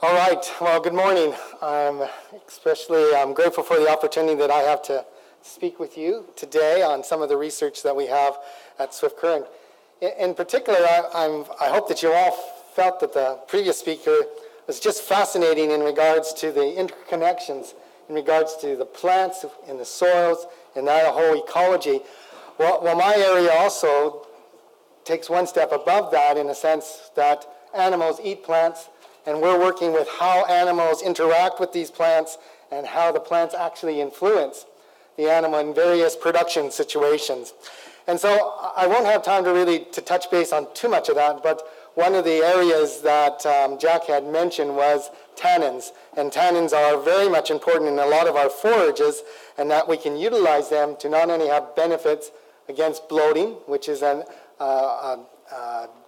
All right. Well, good morning. I'm grateful for the opportunity that I have to speak with you today on some of the research that we have at Swift Current. In particular, I hope that you all felt that the previous speaker was just fascinating in regards to the interconnections, in regards to the plants and the soils and that whole ecology. Well, my area also takes one step above that in a sense that animals eat plants, and we're working with how animals interact with these plants and how the plants actually influence the animal in various production situations. And so I won't have time to touch base on too much of that, but one of the areas that Jack had mentioned was tannins. And tannins are very much important in a lot of our forages, and that we can utilize them to not only have benefits against bloating, which is a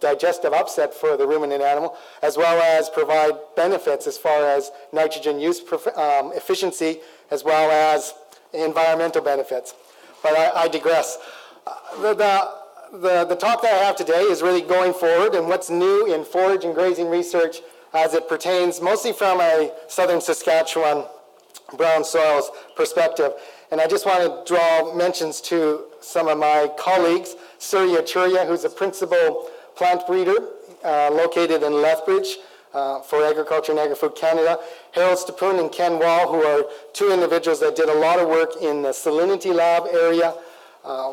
digestive upset for the ruminant animal, as well as provide benefits as far as nitrogen use efficiency, as well as environmental benefits. But I digress. The talk that I have today is really going forward and what's new in forage and grazing research as it pertains mostly from a southern Saskatchewan brown soils perspective. And I just want to draw mentions to some of my colleagues, Surya Churia, who's a principal plant breeder located in Lethbridge for Agriculture and Agri-Food Canada, Harold Stapun and Ken Wall, who are two individuals that did a lot of work in the salinity lab area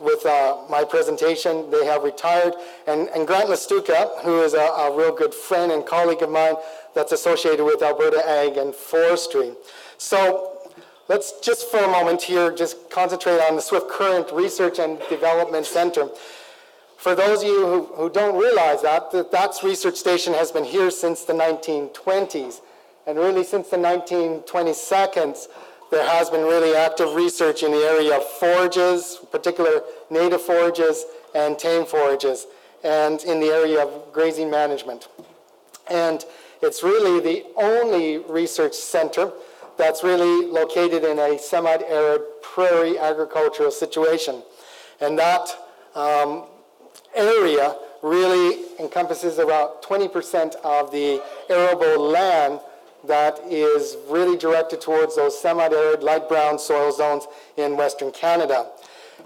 with my presentation. They have retired. And Grant Lestuka, who is a real good friend and colleague of mine that's associated with Alberta Ag and Forestry. So let's just for a moment here just concentrate on the Swift Current Research and Development Center. For those of you who don't realize that research station has been here since the 1920s. And really since the 1922, there has been really active research in the area of forages, particular native forages and tame forages, and in the area of grazing management. And it's really the only research center that's really located in a semi-arid prairie agricultural situation. And that area really encompasses about 20% of the arable land that is really directed towards those semi-arid light brown soil zones in Western Canada.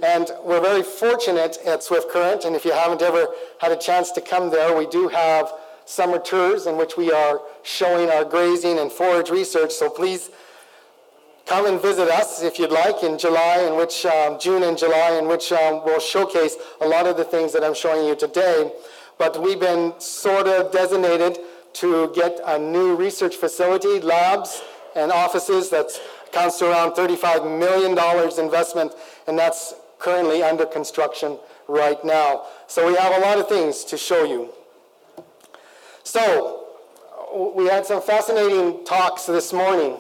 And we're very fortunate at Swift Current, and if you haven't ever had a chance to come there, we do have summer tours in which we are showing our grazing and forage research, so please come and visit us if you'd like in July, in which June and July, in which we'll showcase a lot of the things that I'm showing you today. But we've been sort of designated to get a new research facility, labs, and offices that counts to around $35 million investment, and that's currently under construction right now. So we have a lot of things to show you. So we had some fascinating talks this morning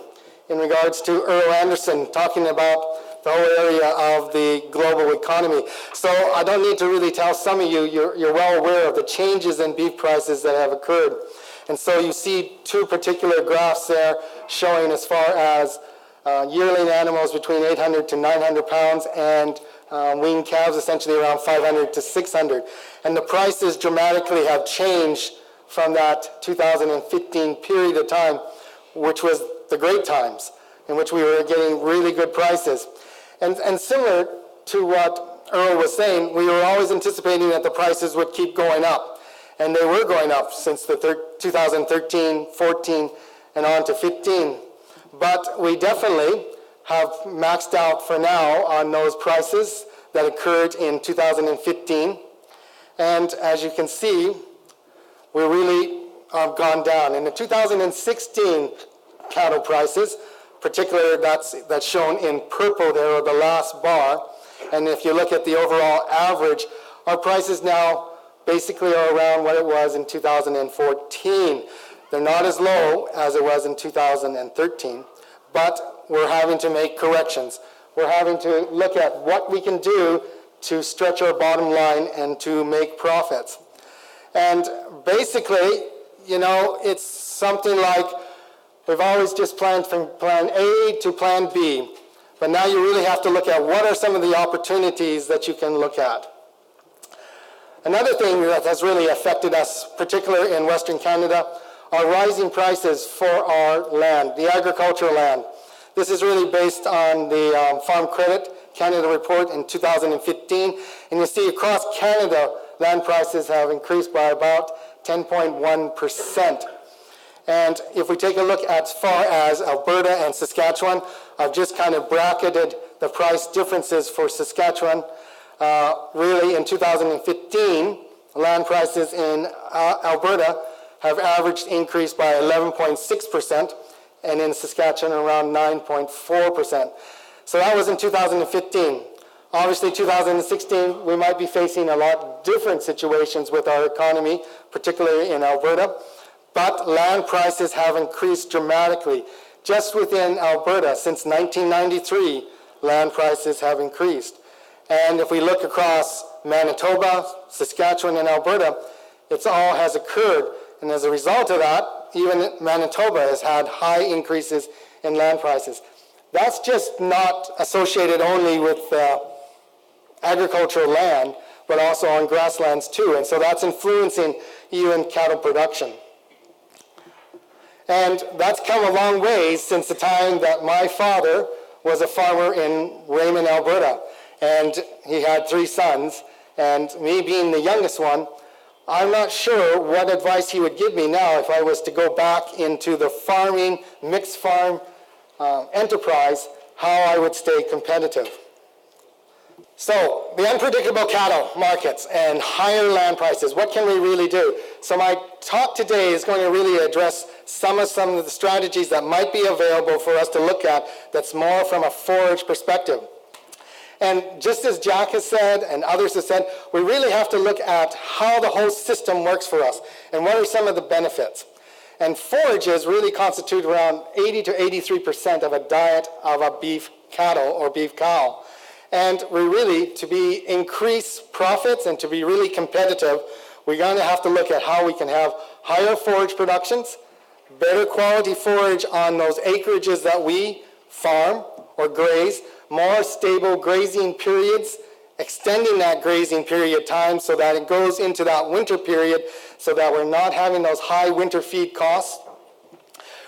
in regards to Earl Anderson talking about the whole area of the global economy. So I don't need to really tell some of you, you're well aware of the changes in beef prices that have occurred. And so you see two particular graphs there showing as far as yearling animals between 800 to 900 pounds and weaned calves essentially around 500 to 600. And the prices dramatically have changed from that 2015 period of time, which was the great times, in which we were getting really good prices. And similar to what Earl was saying, we were always anticipating that the prices would keep going up. And they were going up since the 2013, 14, and on to 15. But we definitely have maxed out for now on those prices that occurred in 2015. And as you can see, we really have gone down. In the 2016 cattle prices, particularly that's shown in purple there, or the last bar, and if you look at the overall average, our prices now basically are around what it was in 2014. They're not as low as it was in 2013, but we're having to make corrections. We're having to look at what we can do to stretch our bottom line and to make profits. And basically, you know, it's something like we've always just planned from plan A to plan B, but now you really have to look at what are some of the opportunities that you can look at. Another thing that has really affected us, particularly in Western Canada, are rising prices for our land, the agricultural land. This is really based on the Farm Credit Canada report in 2015, and you see across Canada, land prices have increased by about 10.1%. And if we take a look as far as Alberta and Saskatchewan, I've just kind of bracketed the price differences for Saskatchewan. Really, in 2015, land prices in Alberta have averaged increase by 11.6%, and in Saskatchewan around 9.4%. So that was in 2015. Obviously, 2016, we might be facing a lot different situations with our economy, particularly in Alberta, but land prices have increased dramatically. Just within Alberta, since 1993, land prices have increased. And if we look across Manitoba, Saskatchewan, and Alberta, it all has occurred. And as a result of that, even Manitoba has had high increases in land prices. That's just not associated only with agricultural land, but also on grasslands too. And so that's influencing even cattle production. And that's come a long way since the time that my father was a farmer in Raymond, Alberta. And he had 3 sons. And me being the youngest one, I'm not sure what advice he would give me now if I was to go back into the farming, mixed farm enterprise, how I would stay competitive. So, the unpredictable cattle markets and higher land prices, what can we really do? So my talk today is going to really address some of the strategies that might be available for us to look at that's more from a forage perspective. And just as Jack has said and others have said, we really have to look at how the whole system works for us and what are some of the benefits. And forages really constitute around 80 to 83% of a diet of a beef cattle or beef cow. And we really, to increase profits and to be really competitive, we're going to have to look at how we can have higher forage productions, better quality forage on those acreages that we farm or graze, more stable grazing periods, extending that grazing period time so that it goes into that winter period so that we're not having those high winter feed costs.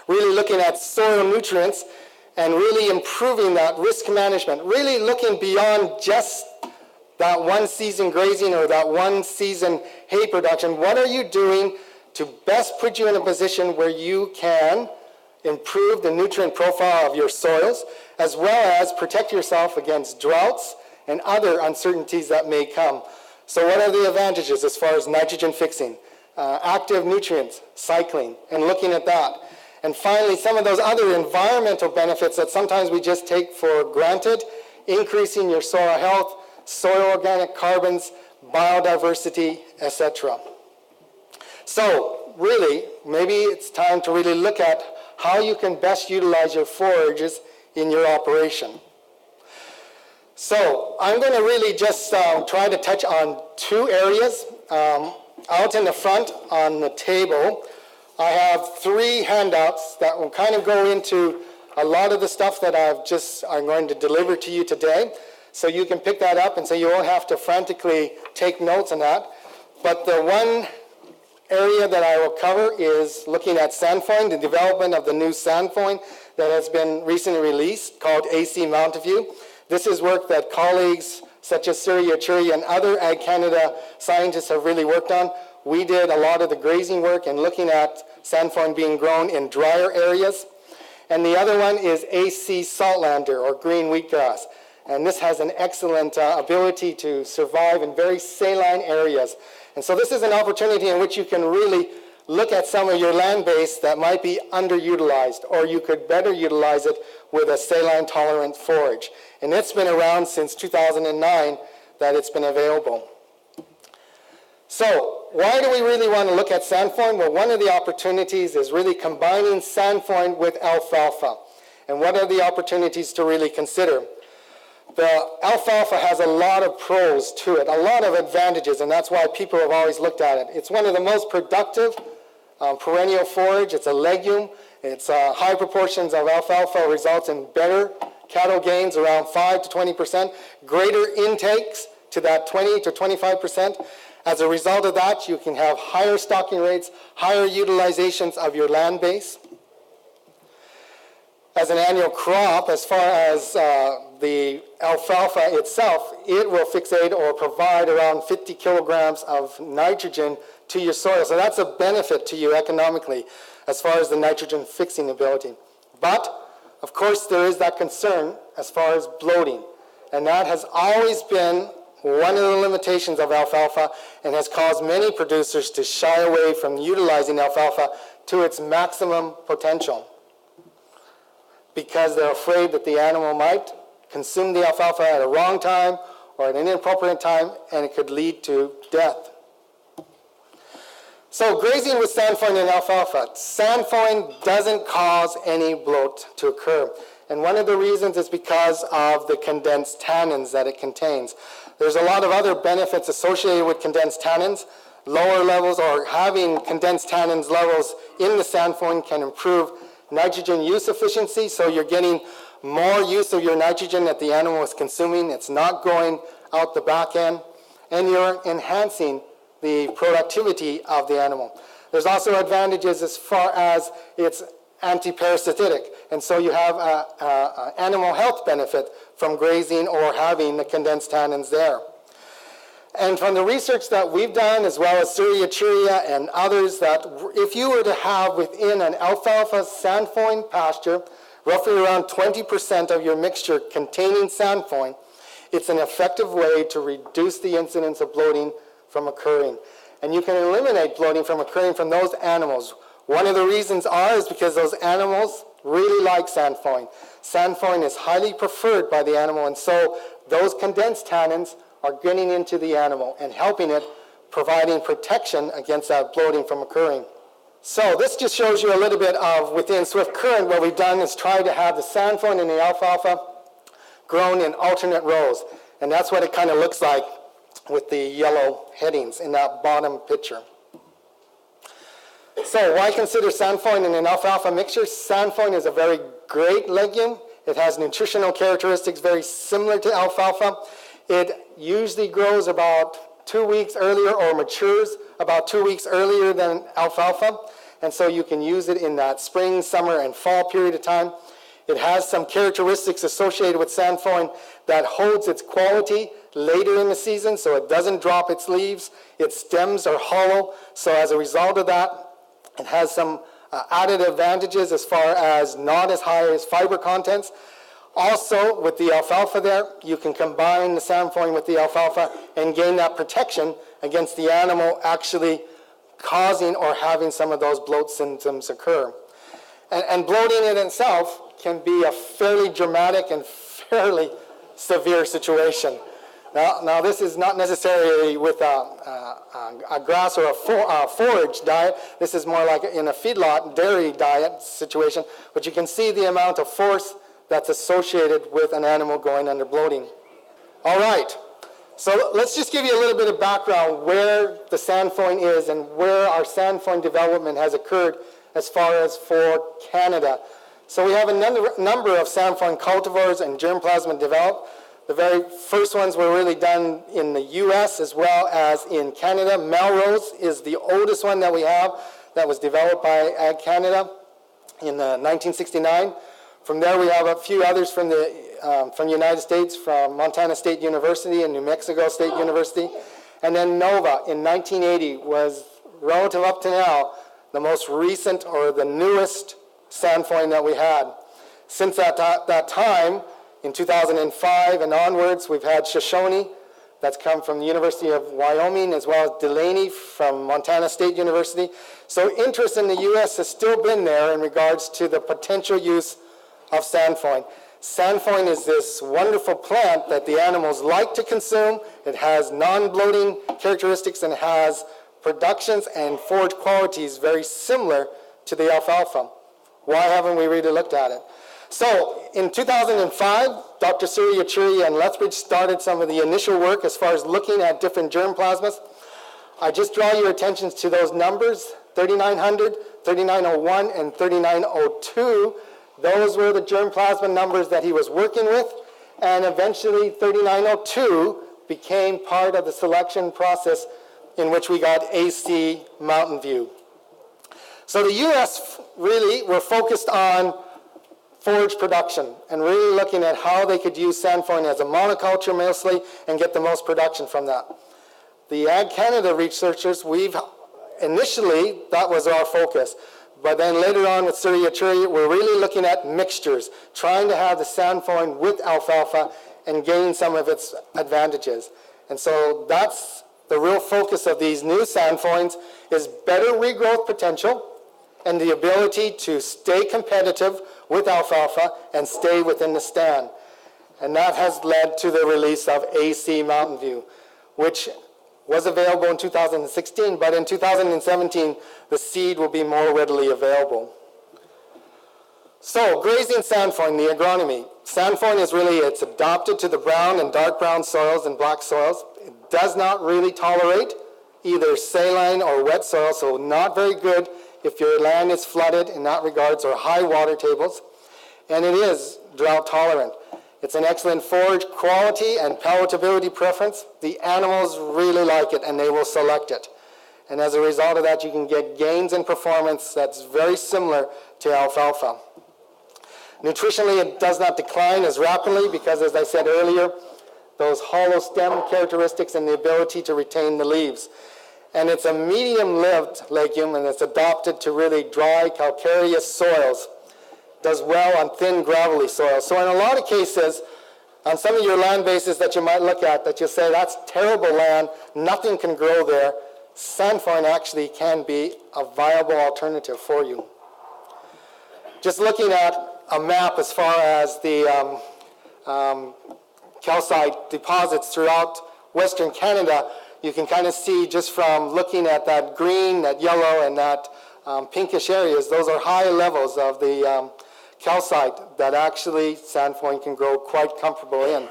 Really looking at soil nutrients and really improving that risk management, really looking beyond just that one season grazing or that one season hay production. What are you doing to best put you in a position where you can improve the nutrient profile of your soils, as well as protect yourself against droughts and other uncertainties that may come. So what are the advantages as far as nitrogen fixing, active nutrients, cycling, and looking at that? And finally, some of those other environmental benefits that sometimes we just take for granted, increasing your soil health, soil organic carbons, biodiversity, etc. So really, maybe it's time to really look at how you can best utilize your forages in your operation. So I'm going to really just try to touch on 2 areas. Out in the front on the table, I have 3 handouts that will kind of go into a lot of the stuff that I'm going to deliver to you today. So you can pick that up and so you won't have to frantically take notes on that. But the one area that I will cover is looking at sandfoin, the development of the new sandfoin that has been recently released called AC Mountain View. This is work that colleagues such as Suri Yachuri and other Ag Canada scientists have really worked on. We did a lot of the grazing work and looking at sandfoin being grown in drier areas. And the other one is AC Saltlander or green wheatgrass. And this has an excellent ability to survive in very saline areas. And so this is an opportunity in which you can really look at some of your land base that might be underutilized, or you could better utilize it with a saline tolerant forage. And it's been around since 2009 that it's been available. So why do we really want to look at sandfoin? Well, one of the opportunities is really combining sandfoin with alfalfa. And what are the opportunities to really consider? The alfalfa has a lot of pros to it, a lot of advantages, and that's why people have always looked at it. It's one of the most productive perennial forage. It's a legume. It's high proportions of alfalfa results in better cattle gains, around 5 to 20%, greater intakes to that 20 to 25%, As a result of that, you can have higher stocking rates, higher utilizations of your land base. As an annual crop, as far as the alfalfa itself, it will fixate or provide around 50 kilograms of nitrogen to your soil. So that's a benefit to you economically as far as the nitrogen fixing ability. But, of course, there is that concern as far as bloating. And that has always been one of the limitations of alfalfa and has caused many producers to shy away from utilizing alfalfa to its maximum potential, because they're afraid that the animal might consume the alfalfa at a wrong time or at an inappropriate time, and it could lead to death. So grazing with sandfoin and alfalfa. Sandfoin doesn't cause any bloat to occur. And one of the reasons is because of the condensed tannins that it contains. There's a lot of other benefits associated with condensed tannins. Lower levels or having condensed tannins levels in the sandfoin can improve nitrogen use efficiency, so you're getting more use of your nitrogen that the animal is consuming. It's not going out the back end, and you're enhancing the productivity of the animal. There's also advantages as far as it's anti-parasitic, and so you have an animal health benefit from grazing or having the condensed tannins there. And from the research that we've done, as well as Surya and others, that if you were to have within an alfalfa sandfoin pasture, roughly around 20% of your mixture containing sandfoin, it's an effective way to reduce the incidence of bloating from occurring. And you can eliminate bloating from occurring from those animals. One of the reasons is because those animals really like sandfoin. Sandfoin is highly preferred by the animal, and so those condensed tannins are getting into the animal and helping it, providing protection against that bloating from occurring. So this just shows you a little bit of within Swift Current. What we've done is try to have the sandfoin and the alfalfa grown in alternate rows. And that's what it kind of looks like with the yellow headings in that bottom picture. So why consider sandfoin in an alfalfa mixture? Sandfoin is a very great legume. It has nutritional characteristics very similar to alfalfa. It usually grows about 2 weeks earlier or matures about 2 weeks earlier than alfalfa. And so you can use it in that spring, summer, and fall period of time. It has some characteristics associated with sandfoin that holds its quality later in the season, so it doesn't drop its leaves. Its stems are hollow, so as a result of that, it has some added advantages as far as not as high as fiber contents. Also, with the alfalfa there, you can combine the sandfoin with the alfalfa and gain that protection against the animal actually causing or having some of those bloat symptoms occur. And bloating in itself can be a fairly dramatic and fairly severe situation. Now this is not necessarily with a grass or a forage diet. This is more like in a feedlot dairy diet situation, but you can see the amount of force that's associated with an animal going under bloating. All right, so let's just give you a little bit of background where the sandfoin is and where our sandfoin development has occurred as far as for Canada. So we have a number of sandfoin cultivars and germplasm developed. The very first ones were really done in the US as well as in Canada. Melrose is the oldest one that we have that was developed by Ag Canada in 1969. From there, we have a few others from the United States, from Montana State University and New Mexico State University. And then Nova in 1980 was, relative up to now, the most recent or the newest sandfoin that we had. Since that time, in 2005 and onwards, we've had Shoshone, that's come from the University of Wyoming, as well as Delaney from Montana State University. So interest in the U.S. has still been there in regards to the potential use of sandfoin. Sandfoin is this wonderful plant that the animals like to consume. It has non-bloating characteristics and has productions and forage qualities very similar to the alfalfa. Why haven't we really looked at it? So in 2005, Dr. Surya and Lethbridge started some of the initial work as far as looking at different germplasmas. I just draw your attention to those numbers, 3900, 3901, and 3902. Those were the germplasma numbers that he was working with, and eventually 3902 became part of the selection process in which we got AC Mountain View. So the U.S. really were focused on forage production and really looking at how they could use sandfoin as a monoculture mostly and get the most production from that. The Ag Canada researchers, initially that was our focus, but then later on with Surya Churi, we're really looking at mixtures, trying to have the sandfoin with alfalfa and gain some of its advantages. And so that's the real focus of these new sandfoins, is better regrowth potential and the ability to stay competitive with alfalfa and stay within the stand. And that has led to the release of AC Mountain View, which was available in 2016, but in 2017, the seed will be more readily available. So, grazing sandfoin, the agronomy. Sandfoin is really, it's adapted to the brown and dark brown soils and black soils. It does not really tolerate either saline or wet soil, so not very good if your land is flooded in that regards or high water tables. And it is drought tolerant. It's an excellent forage quality and palatability preference. The animals really like it and they will select it. And as a result of that, you can get gains in performance that's very similar to alfalfa. Nutritionally, it does not decline as rapidly because, as I said earlier, those hollow stem characteristics and the ability to retain the leaves. And it's a medium-lived legume, and it's adapted to really dry, calcareous soils. Does well on thin, gravelly soil. So in a lot of cases, on some of your land bases that you might look at, that you say, that's terrible land, nothing can grow there, sandfoin actually can be a viable alternative for you. Just looking at a map as far as the calcite deposits throughout Western Canada, you can kind of see just from looking at that green, that yellow, and that pinkish areas, those are high levels of the calcite that actually sandfoin can grow quite comfortable in.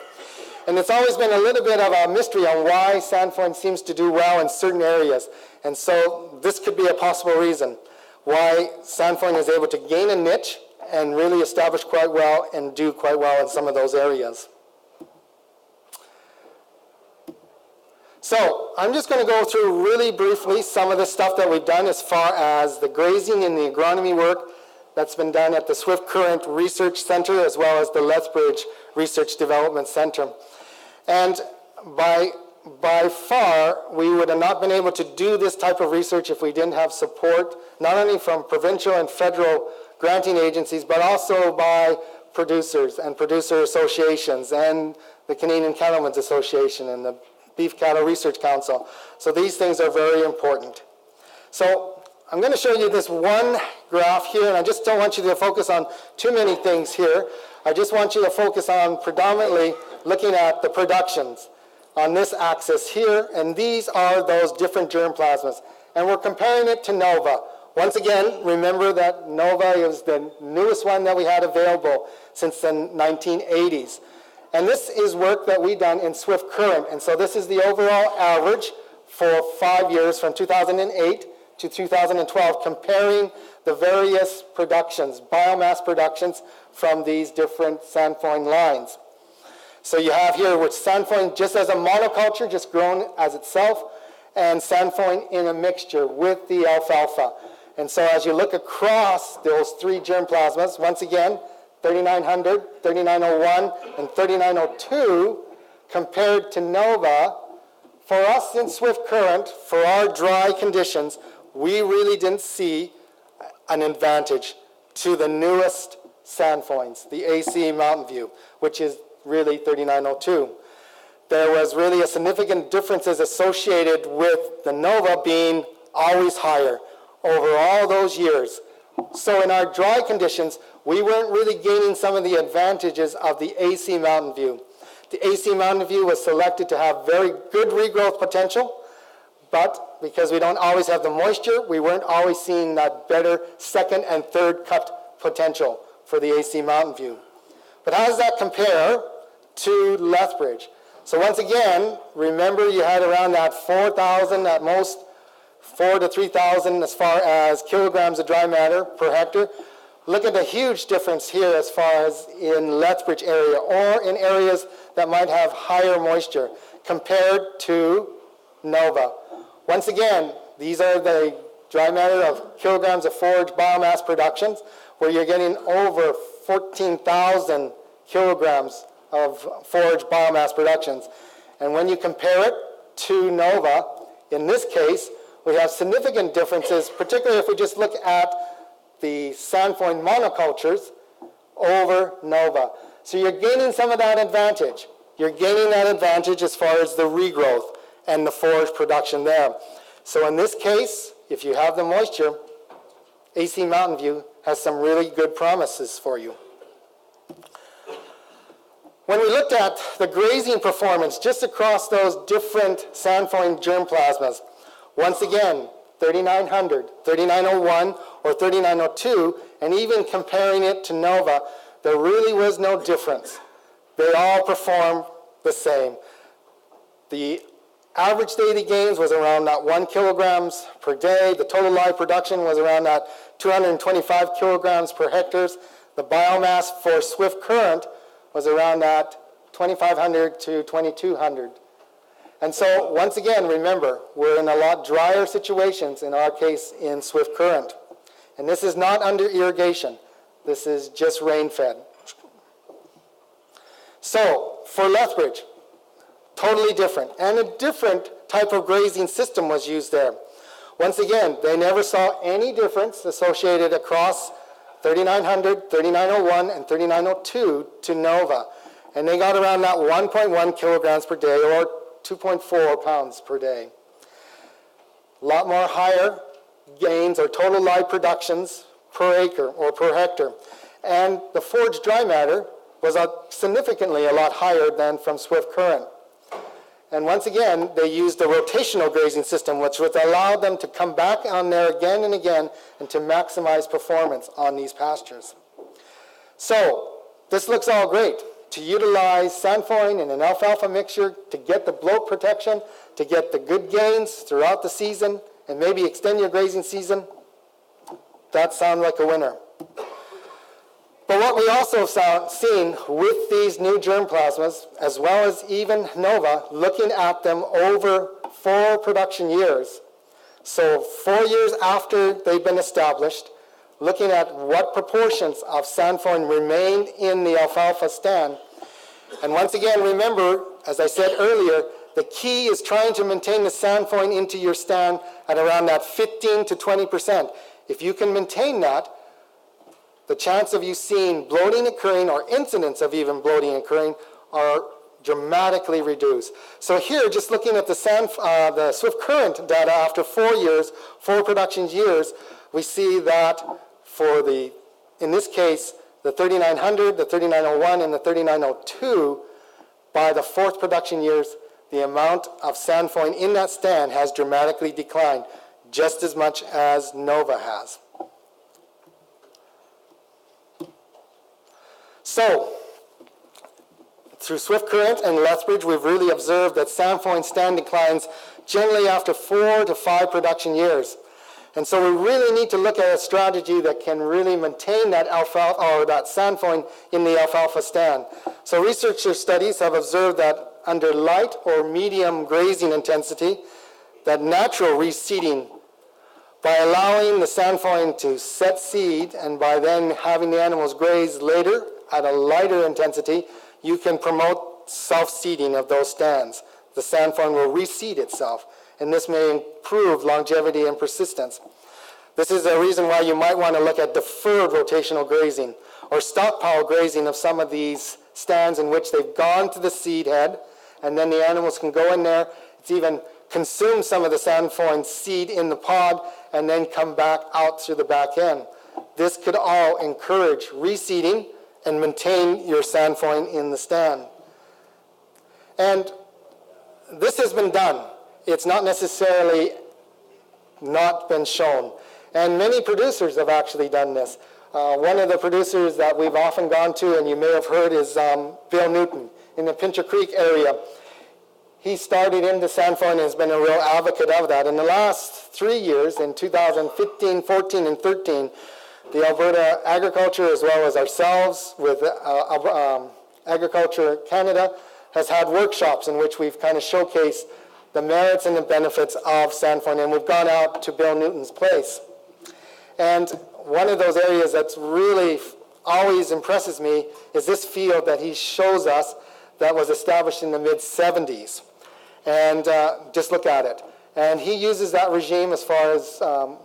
And it's always been a little bit of a mystery on why sandfoin seems to do well in certain areas. And so this could be a possible reason why sandfoin is able to gain a niche and really establish quite well and do quite well in some of those areas. So I'm just going to go through really briefly some of the stuff that we've done as far as the grazing and the agronomy work that's been done at the Swift Current Research Center as well as the Lethbridge Research Development Center. And by far, we would have not been able to do this type of research if we didn't have support, not only from provincial and federal granting agencies, but also by producers and producer associations and the Canadian Cattlemen's Association and the Beef Cattle Research Council. So these things are very important. So I'm going to show you this one graph here, and I just don't want you to focus on too many things here. I just want you to focus on predominantly looking at the productions on this axis here, and these are those different germplasmas. And we're comparing it to Nova. Once again, remember that Nova is the newest one that we had available since the 1980s. And this is work that we've done in Swift Current. And so this is the overall average for 5 years from 2008 to 2012, comparing the various productions, biomass productions from these different sandfoin lines. So you have here with sandfoin just as a monoculture, just grown as itself, and sandfoin in a mixture with the alfalfa. And so as you look across those three germplasmas, once again, 3900, 3901, and 3902, compared to Nova, for us in Swift Current, for our dry conditions, we really didn't see an advantage to the newest sandfoins, the AC Mountain View, which is really 3902. There was really a significant differences associated with the Nova being always higher over all those years. So in our dry conditions, we weren't really gaining some of the advantages of the AC Mountain View. The AC Mountain View was selected to have very good regrowth potential, but because we don't always have the moisture, we weren't always seeing that better second and third cut potential for the AC Mountain View. But how does that compare to Lethbridge? So once again, remember you had around that 4,000 at most, 4 to 3,000 as far as kilograms of dry matter per hectare. Look at the huge difference here as far as in Lethbridge area or in areas that might have higher moisture compared to Nova. Once again, these are the dry matter of kilograms of forage biomass productions, where you're getting over 14,000 kilograms of forage biomass productions. And when you compare it to Nova, in this case, we have significant differences, particularly if we just look at the Sandfoin monocultures over Nova. So you're gaining some of that advantage. You're gaining that advantage as far as the regrowth and the forage production there. So in this case, if you have the moisture, AC Mountain View has some really good promises for you. When we looked at the grazing performance just across those different Sandfoin germplasmas, once again, 3900, 3901, or 3902, and even comparing it to Nova, there really was no difference. They all perform the same. The average daily gains was around that 1 kilograms per day. The total live production was around that 225 kilograms per hectares. The biomass for swift current was around that 2,500 to 2,200. And so, once again, remember, we're in a lot drier situations, in our case, in swift current. And this is not under irrigation. This is just rain-fed. So, for Lethbridge, totally different. And a different type of grazing system was used there. Once again, they never saw any difference associated across 3900, 3901, and 3902 to Nova. And they got around that 1.1 kilograms per day, or 2.4 pounds per day. A lot more higher gains or total live productions per acre or per hectare. And the forage dry matter was significantly a lot higher than from swift current. And once again, they used the rotational grazing system, which would allow them to come back on there again and again and to maximize performance on these pastures. So, this looks all great. To utilize Sandfoin in an alfalfa mixture to get the bloat protection, to get the good gains throughout the season, and maybe extend your grazing season, that sounds like a winner. But what we also seen with these new germplasmas, as well as even Nova, looking at them over 4 production years, so 4 years after they've been established, looking at what proportions of Sandfoin remained in the alfalfa stand. And once again, remember, as I said earlier, the key is trying to maintain the Sandfoin into your stand at around that 15 to 20%. If you can maintain that, the chance of you seeing bloating occurring or incidents of even bloating occurring are dramatically reduced. So here, just looking at the swift current data after 4 years, 4 production years, we see that for in this case, the 3900, the 3901, and the 3902, by the 4th production years, the amount of Sandfoin in that stand has dramatically declined, just as much as Nova has. So, through swift current and Lethbridge, we've really observed that Sandfoin stand declines generally after 4 to 5 production years. And so we really need to look at a strategy that can really maintain that alfalfa or that Sandfoin in the alfalfa stand. So researcher studies have observed that under light or medium grazing intensity, that natural reseeding, by allowing the Sandfoin to set seed and by then having the animals graze later at a lighter intensity, you can promote self-seeding of those stands. The Sandfoin will reseed itself, and this may improve longevity and persistence. This is a reason why you might want to look at deferred rotational grazing or stockpile grazing of some of these stands in which they've gone to the seed head, and then the animals can go in there. It's even consume some of the Sandfoin seed in the pod and then come back out through the back end. This could all encourage reseeding and maintain your Sandfoin in the stand. And this has been done. It's not necessarily not been shown. And many producers have actually done this. One of the producers that we've often gone to, and you may have heard, is Bill Newton in the Pincher Creek area. He started into Sandfoin and has been a real advocate of that. In the last 3 years, in 2015, 14, and 13, the Alberta Agriculture, as well as ourselves with Agriculture Canada, has had workshops in which we've kind of showcased the merits and the benefits of Sandfoin, and we've gone out to Bill Newton's place. And one of those areas that's really always impresses me is this field that he shows us that was established in the mid-70s. And just look at it. And he uses that regime as far as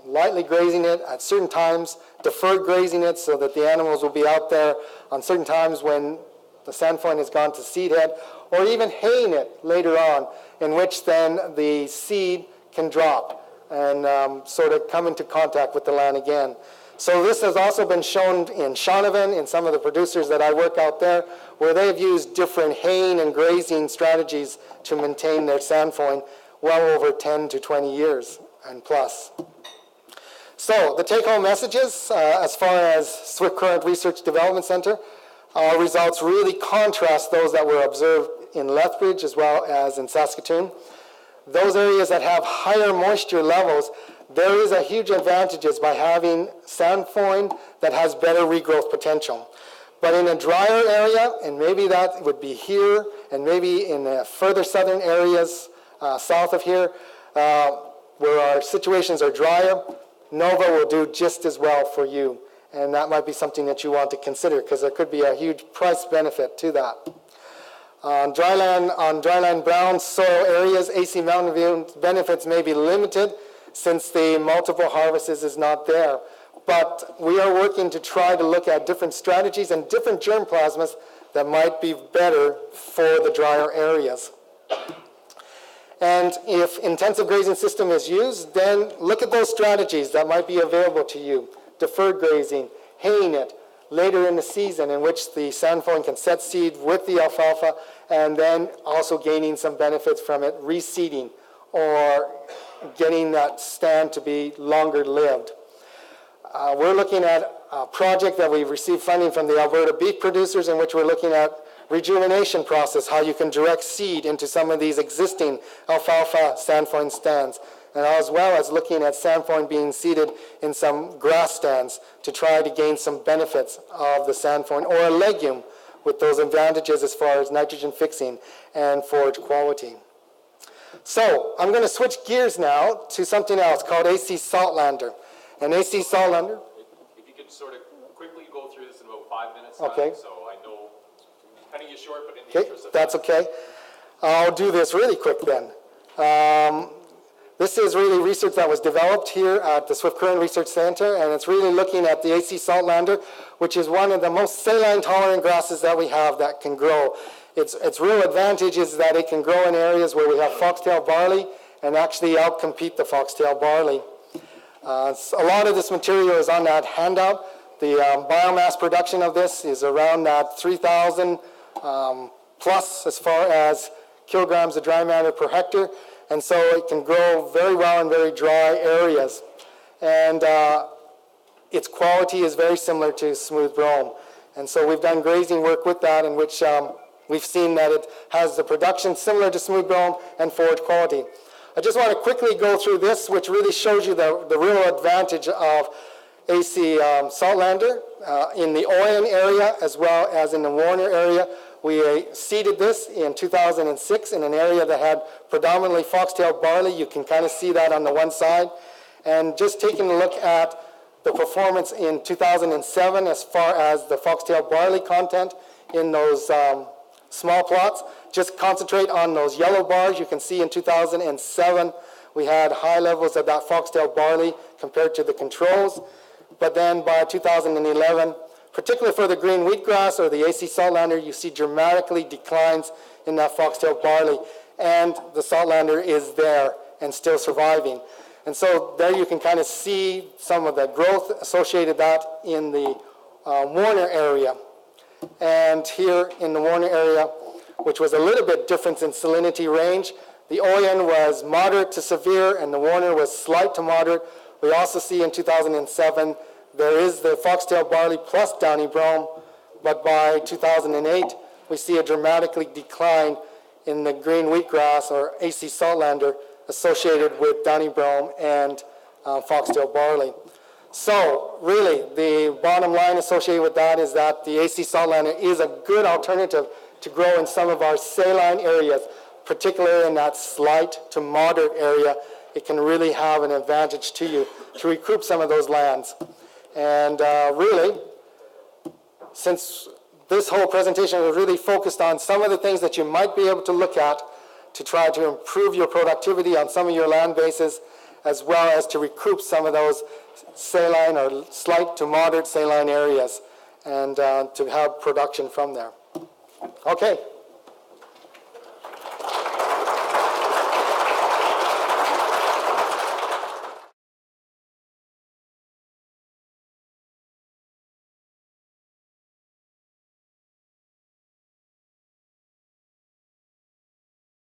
lightly grazing it at certain times, deferred grazing it so that the animals will be out there on certain times when the Sandfoin has gone to seed head, or even haying it later on, in which then the seed can drop and sort of come into contact with the land again. So this has also been shown in Shaunavon, in some of the producers that I work out there, where they've used different haying and grazing strategies to maintain their Sandfoin well over 10 to 20 years and plus. So the take-home messages, as far as Swift Current Research Development Center, our results really contrast those that were observed in Lethbridge as well as in Saskatoon. Those areas that have higher moisture levels, there is a huge advantages by having Sandfoin that has better regrowth potential. But in a drier area, and maybe that would be here, and maybe in the further southern areas south of here, where our situations are drier, Nova will do just as well for you. And that might be something that you want to consider, because there could be a huge price benefit to that. On dryland brown soil areas, AC Mountain View benefits may be limited since the multiple harvests is not there. But we are working to try to look at different strategies and different germ plasmas that might be better for the drier areas. And if intensive grazing system is used, then look at those strategies that might be available to you. Deferred grazing, haying it later in the season, in which the Sandfoin can set seed with the alfalfa, and then also gaining some benefits from it, reseeding or getting that stand to be longer lived. We're looking at a project that we've received funding from the Alberta beef producers, in which we're looking at rejuvenation process, how you can direct seed into some of these existing alfalfa Sandfoin stands, and as well as looking at Sandfoin being seeded in some grass stands to try to gain some benefits of the Sandfoin, or a legume with those advantages as far as nitrogen fixing and forage quality. So I'm going to switch gears now to something else called AC Saltlander. And AC Saltlander. If you could sort of quickly go through this in about 5 minutes, okay. So I know cutting you short, but in the okay, interest of that's okay. I'll do this really quick then. This is really research that was developed here at the Swift Current Research Center, and it's really looking at the AC Saltlander, which is one of the most saline-tolerant grasses that we have that can grow. Its real advantage is that it can grow in areas where we have foxtail barley and actually outcompete the foxtail barley. A lot of this material is on that handout. The biomass production of this is around that 3,000 plus as far as kilograms of dry matter per hectare. And so it can grow very well in very dry areas. And its quality is very similar to smooth brome. And so we've done grazing work with that, in which we've seen that it has the production similar to smooth brome and forage quality. I just want to quickly go through this, which really shows you the real advantage of AC Saltlander in the Oyen area as well as in the Warner area. We seeded this in 2006 in an area that had predominantly foxtail barley. You can kind of see that on the one side. And just taking a look at the performance in 2007 as far as the foxtail barley content in those small plots, just concentrate on those yellow bars. You can see in 2007 we had high levels of that foxtail barley compared to the controls. But then by 2011, particularly for the green wheatgrass or the AC Saltlander, you see dramatically declines in that foxtail barley, and the Saltlander is there and still surviving. And so there you can kind of see some of the growth associated that in the Warner area. And here in the Warner area, which was a little bit different in salinity range, the Oyen was moderate to severe and the Warner was slight to moderate. We also see in 2007 there is the foxtail barley plus downy brome, but by 2008 we see a dramatically decline in the green wheatgrass or AC Saltlander associated with downy brome and foxtail barley. So really the bottom line associated with that is that the AC Saltlander is a good alternative to grow in some of our saline areas, particularly in that slight to moderate area, it can really have an advantage to you to recoup some of those lands. And really, since this whole presentation was really focused on some of the things that you might be able to look at to try to improve your productivity on some of your land bases, as well as to recoup some of those saline or slight to moderate saline areas and to have production from there. Okay.